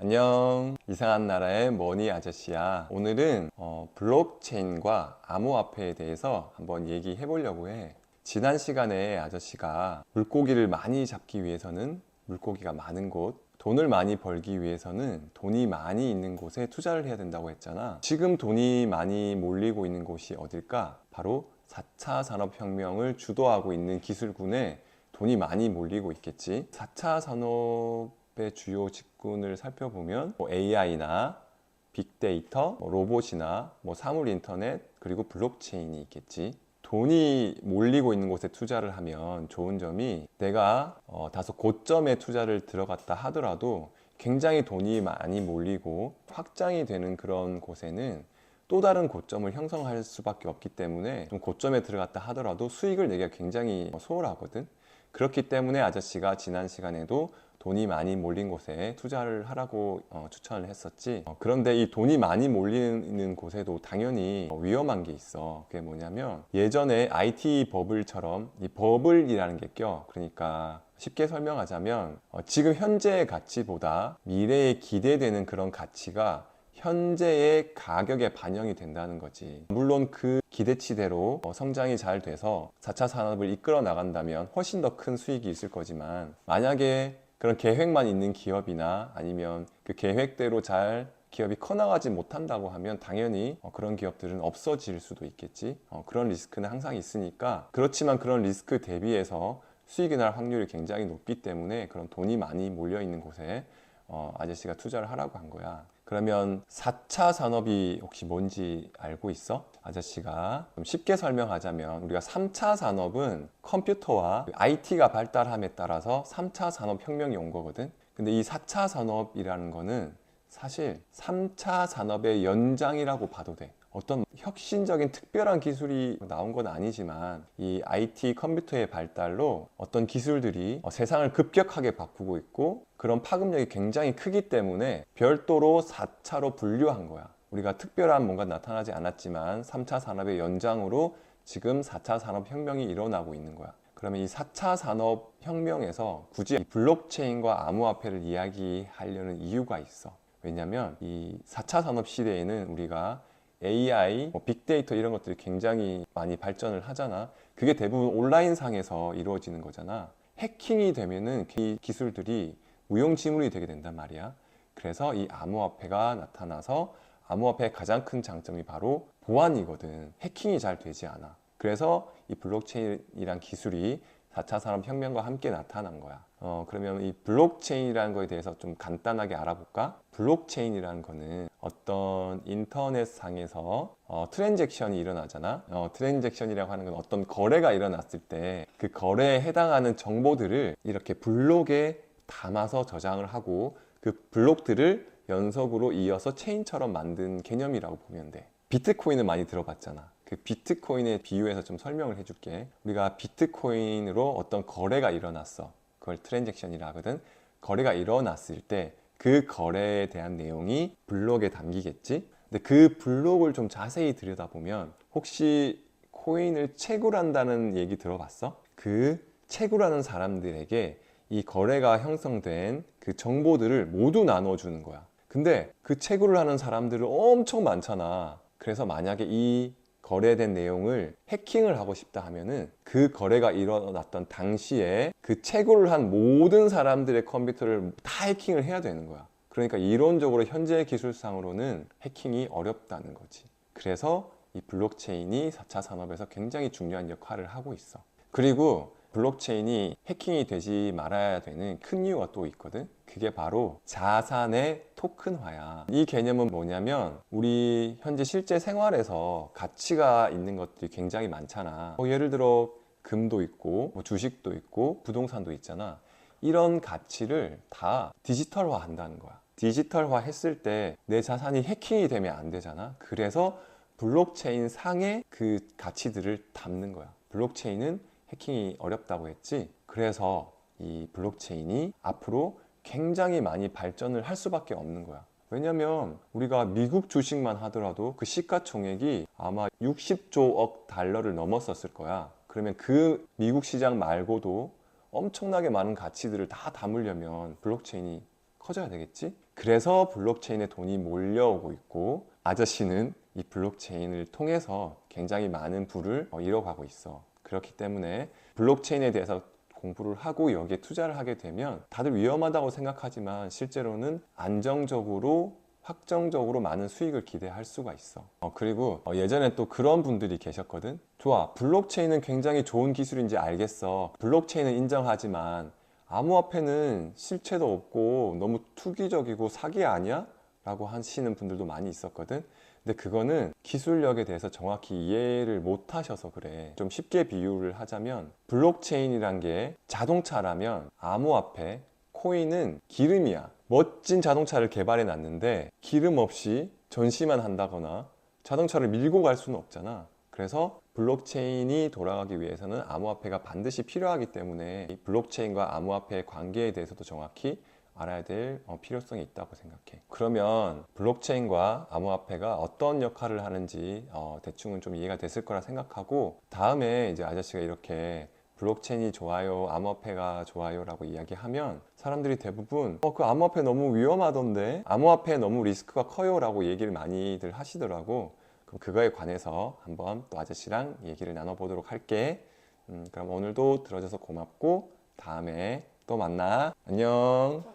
안녕, 이상한 나라의 머니 아저씨야. 오늘은 블록체인과 암호화폐에 대해서 한번 얘기해 보려고 해. 지난 시간에 아저씨가 물고기를 많이 잡기 위해서는 물고기가 많은 곳, 돈을 많이 벌기 위해서는 돈이 많이 있는 곳에 투자를 해야 된다고 했잖아. 지금 돈이 많이 몰리고 있는 곳이 어딜까? 바로 4차 산업혁명을 주도하고 있는 기술군에 돈이 많이 몰리고 있겠지. 4차 산업의 주요 직군을 살펴보면 AI나 빅데이터, 로봇이나 사물 인터넷, 그리고 블록체인이 있겠지. 돈이 몰리고 있는 곳에 투자를 하면 좋은 점이 내가 다소 고점에 투자를 들어갔다 하더라도 굉장히 돈이 많이 몰리고 확장이 되는 그런 곳에는 또 다른 고점을 형성할 수밖에 없기 때문에 좀 고점에 들어갔다 하더라도 수익을 내기가 굉장히 소홀하거든. 그렇기 때문에 아저씨가 지난 시간에도 돈이 많이 몰린 곳에 투자를 하라고 추천을 했었지. 그런데 이 돈이 많이 몰리는 곳에도 당연히 위험한 게 있어. 그게 뭐냐면 예전에 IT 버블처럼 이 버블이라는 게 껴. 그러니까 쉽게 설명하자면 지금 현재의 가치보다 미래에 기대되는 그런 가치가 현재의 가격에 반영이 된다는 거지. 물론 그 기대치대로 성장이 잘 돼서 4차 산업을 이끌어 나간다면 훨씬 더 큰 수익이 있을 거지만, 만약에 그런 계획만 있는 기업이나 아니면 그 계획대로 잘 기업이 커나가지 못한다고 하면 당연히 그런 기업들은 없어질 수도 있겠지. 그런 리스크는 항상 있으니까. 그렇지만 그런 리스크 대비해서 수익이 날 확률이 굉장히 높기 때문에 그런 돈이 많이 몰려 있는 곳에 아저씨가 투자를 하라고 한 거야. 그러면 4차 산업이 혹시 뭔지 알고 있어? 아저씨가 좀 쉽게 설명하자면, 우리가 3차 산업은 컴퓨터와 IT가 발달함에 따라서 3차 산업혁명이 온 거거든. 근데 이 4차 산업이라는 거는 사실 3차 산업의 연장이라고 봐도 돼. 어떤 혁신적인 특별한 기술이 나온 건 아니지만 이 IT 컴퓨터의 발달로 어떤 기술들이 세상을 급격하게 바꾸고 있고 그런 파급력이 굉장히 크기 때문에 별도로 4차로 분류한 거야. 우리가 특별한 뭔가 나타나지 않았지만 3차 산업의 연장으로 지금 4차 산업혁명이 일어나고 있는 거야. 그러면 이 4차 산업혁명에서 굳이 블록체인과 암호화폐를 이야기하려는 이유가 있어. 왜냐면 이 4차 산업 시대에는 우리가 AI, 빅데이터 이런 것들이 굉장히 많이 발전을 하잖아. 그게 대부분 온라인 상에서 이루어지는 거잖아. 해킹이 되면은 이 기술들이 무용지물이 되게 된단 말이야. 그래서 이 암호화폐가 나타나서, 암호화폐의 가장 큰 장점이 바로 보안이거든. 해킹이 잘 되지 않아. 그래서 이 블록체인이란 기술이 4차 산업혁명과 함께 나타난 거야. 그러면 이 블록체인이라는 거에 대해서 좀 간단하게 알아볼까? 블록체인이라는 거는 어떤 인터넷 상에서 트랜잭션이 일어나잖아. 트랜잭션이라고 하는 건 어떤 거래가 일어났을 때 그 거래에 해당하는 정보들을 이렇게 블록에 담아서 저장을 하고 그 블록들을 연속으로 이어서 체인처럼 만든 개념이라고 보면 돼. 비트코인을 많이 들어봤잖아. 그 비트코인에 비유해서 좀 설명을 해줄게. 우리가 비트코인으로 어떤 거래가 일어났어. 그걸 트랜잭션이라 하거든. 거래가 일어났을 때 그 거래에 대한 내용이 블록에 담기겠지. 근데 그 블록을 좀 자세히 들여다보면, 혹시 코인을 채굴한다는 얘기 들어봤어? 그 채굴하는 사람들에게 이 거래가 형성된 그 정보들을 모두 나눠주는 거야. 근데 그 채굴을 하는 사람들은 엄청 많잖아. 그래서 만약에 이 거래된 내용을 해킹을 하고 싶다 하면은 그 거래가 일어났던 당시에 그 채굴을 한 모든 사람들의 컴퓨터를 다 해킹을 해야 되는 거야. 그러니까 이론적으로 현재 기술상으로는 해킹이 어렵다는 거지. 그래서 이 블록체인이 4차 산업에서 굉장히 중요한 역할을 하고 있어. 그리고 블록체인이 해킹이 되지 말아야 되는 큰 이유가 또 있거든. 그게 바로 자산의 토큰화야. 이 개념은 뭐냐면, 우리 현재 실제 생활에서 가치가 있는 것들이 굉장히 많잖아. 예를 들어 금도 있고 주식도 있고 부동산도 있잖아. 이런 가치를 다 디지털화 한다는 거야. 디지털화 했을 때 내 자산이 해킹이 되면 안 되잖아. 그래서 블록체인 상에 그 가치들을 담는 거야. 블록체인은 해킹이 어렵다고 했지. 그래서 이 블록체인이 앞으로 굉장히 많이 발전을 할 수밖에 없는 거야. 왜냐면 우리가 미국 주식만 하더라도 그 시가총액이 아마 60조억 달러를 넘었었을 거야. 그러면 그 미국 시장 말고도 엄청나게 많은 가치들을 다 담으려면 블록체인이 커져야 되겠지? 그래서 블록체인에 돈이 몰려오고 있고 아저씨는 이 블록체인을 통해서 굉장히 많은 부를 이뤄가고 있어. 그렇기 때문에 블록체인에 대해서 공부를 하고 여기에 투자를 하게 되면 다들 위험하다고 생각하지만 실제로는 안정적으로 확정적으로 많은 수익을 기대할 수가 있어. 그리고 예전에 또 그런 분들이 계셨거든. 좋아, 블록체인은 굉장히 좋은 기술인지 알겠어. 블록체인은 인정하지만 암호화폐는 실체도 없고 너무 투기적이고 사기 아니야? 라고 하시는 분들도 많이 있었거든. 근데 그거는 기술력에 대해서 정확히 이해를 못 하셔서 그래. 좀 쉽게 비유를 하자면 블록체인이란 게 자동차라면 암호화폐, 코인은 기름이야. 멋진 자동차를 개발해 놨는데 기름 없이 전시만 한다거나 자동차를 밀고 갈 수는 없잖아. 그래서 블록체인이 돌아가기 위해서는 암호화폐가 반드시 필요하기 때문에 이 블록체인과 암호화폐의 관계에 대해서도 정확히 알아야 될 필요성이 있다고 생각해. 그러면 블록체인과 암호화폐가 어떤 역할을 하는지 대충은 좀 이해가 됐을 거라 생각하고 다음에 이제 아저씨가 이렇게 블록체인이 좋아요, 암호화폐가 좋아요라고 이야기하면 사람들이 대부분 그 암호화폐 너무 위험하던데 암호화폐 너무 리스크가 커요라고 얘기를 많이들 하시더라고. 그럼 그거에 관해서 한번 또 아저씨랑 얘기를 나눠보도록 할게. 그럼 오늘도 들어줘서 고맙고 다음에 또 만나. 안녕.